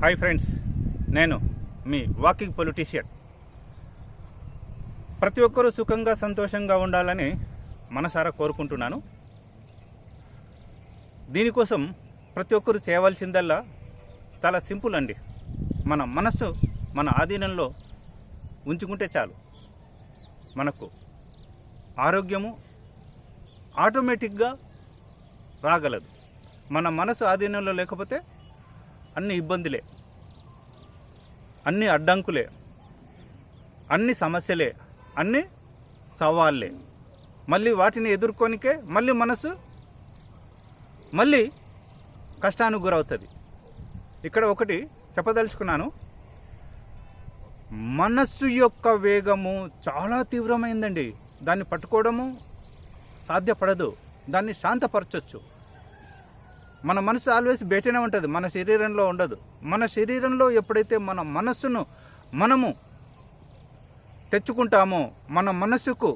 Hi friends, నేను మీ walking politician. ప్రతి ఒక్కరూ సుఖంగా సంతోషంగా ఉండాలని మనసారా కోరుకుంటున్నాను. దీనికోసం ప్రతి ఒక్కరూ చేయవలసిందల్లా చాలా సింపుల్ అండి. మన మనస్సు మన ఆధీనంలో ఉంచుకుంటే చాలు. మనకు ఆరోగ్యము ఆటోమేటిక్గా రాగలదు. మన మనసు ఆధీనంలో లేకపోతే అన్ని ఇబ్బందులే, అన్ని అడ్డంకులే, అన్ని సమస్యలే, అన్ని సవాళ్ళే. మళ్ళీ వాటిని ఎదుర్కొనికే మళ్ళీ మనసు మళ్ళీ కష్టానికి గురవుతుంది. ఇక్కడ ఒకటి చెప్పదలుచుకున్నాను. మనస్సు యొక్క వేగము చాలా తీవ్రమైందండి. దాన్ని పట్టుకోవడము సాధ్యపడదు. దాన్ని శాంతపరచవచ్చు. మన మనసు ఆల్వేస్ బయటనే ఉంటుంది, మన శరీరంలో ఉండదు. మన శరీరంలో ఎప్పుడైతే మన మనస్సును మనము తెచ్చుకుంటామో, మన మనస్సుకు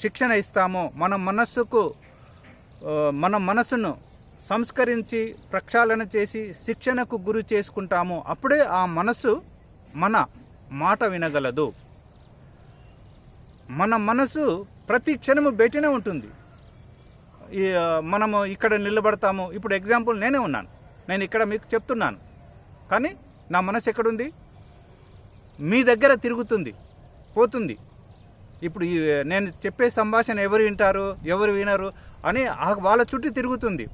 శిక్షణ ఇస్తామో, మన మనస్సును సంస్కరించి ప్రక్షాళన చేసి శిక్షణకు గురి చేసుకుంటామో అప్పుడే ఆ మనస్సు మన మాట వినగలదు. మన మనసు ప్రతి క్షణము బయటనే ఉంటుంది. మనము ఇక్కడ నిలబడతాము. ఇప్పుడు ఎగ్జాంపుల్ నేనే ఉన్నాను, నేను ఇక్కడ మీకు చెప్తున్నాను, కానీ నా మనసు ఎక్కడుంది? మీ దగ్గర తిరుగుతుంది, పోతుంది. ఇప్పుడు నేను చెప్పే సంభాషణ ఎవరు వింటారు, ఎవరు వినరు అని వాళ్ళ చుట్టూ తిరుగుతుంది.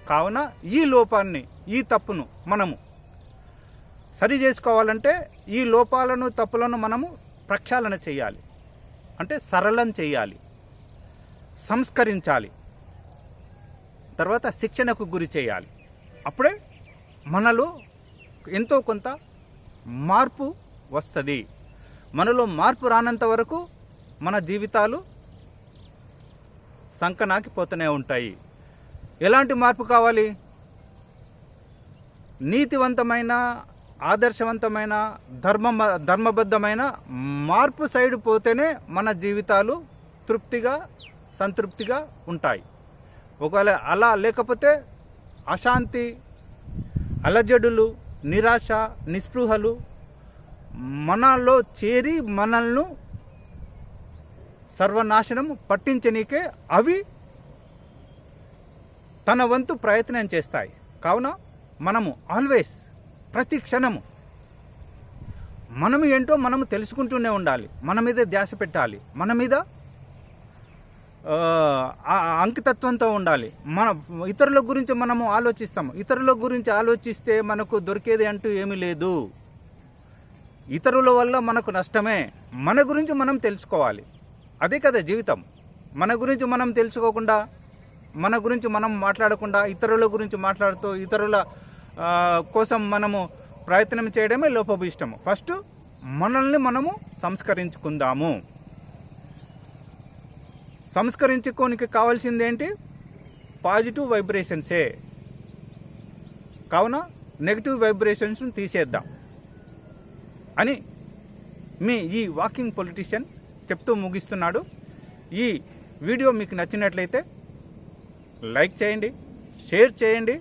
కావున ఈ లోపాన్ని, ఈ తప్పును మనము సరి చేసుకోవాలంటే ఈ లోపాలను, తప్పులను మనము ప్రక్షాళన చేయాలి. అంటే సరళం చేయాలి, సంస్కరించాలి, తర్వాత శిక్షణకు గురి చేయాలి. అప్పుడే మనలో ఎంతో కొంత మార్పు వస్తుంది. మనలో మార్పు రానంత వరకు మన జీవితాలు సంకనాకిపోతూనే ఉంటాయి. ఎలాంటి మార్పు కావాలి? నీతివంతమైన, ఆదర్శవంతమైన, ధర్మబద్ధమైన మార్పు సైడ్ పోతేనే మన జీవితాలు తృప్తిగా, సంతృప్తిగా ఉంటాయి. ఒకవేళ అలా లేకపోతే అశాంతి, అలజడులు, నిరాశ, నిస్పృహలు మనలో చేరి మనల్ని సర్వనాశనం పట్టించనీకే అవి తన వంతు ప్రయత్నం చేస్తాయి. కావున మనము ఆల్వేస్, ప్రతి క్షణము మనము ఏంటో మనము తెలుసుకుంటూనే ఉండాలి. మన మీద ధ్యాస పెట్టాలి, మన మీద అంకితత్వంతో ఉండాలి. ఇతరుల గురించి మనము ఆలోచిస్తాము. ఇతరుల గురించి ఆలోచిస్తే మనకు దొరికేది అంటూ ఏమీ లేదు. ఇతరుల వల్ల మనకు నష్టమే. మన గురించి మనం తెలుసుకోవాలి. అదే కదా జీవితం. మన గురించి మనం తెలుసుకోకుండా, మన గురించి మనం మాట్లాడకుండా, ఇతరుల గురించి మాట్లాడుతూ ఇతరుల కోసం మనము ప్రయత్నం చేయడమే లోపభూయిష్టము. ఫస్ట్ మనల్ని మనము సంస్కరించుకుందాము. సంస్కరించుకోనికి కావాల్సింది ఏంటి? పాజిటివ్ వైబ్రేషన్సే. కావున నెగిటివ్ వైబ్రేషన్స్ను తీసేద్దాం అని మీ ఈ వాకింగ్ పొలిటీషియన్ చెప్తూ ముగిస్తున్నాడు. ఈ వీడియో మీకు నచ్చినట్లయితే లైక్ చేయండి, షేర్ చేయండి,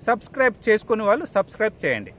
సబ్స్క్రైబ్ చేసుకునే వాళ్ళు సబ్స్క్రైబ్ చేయండి.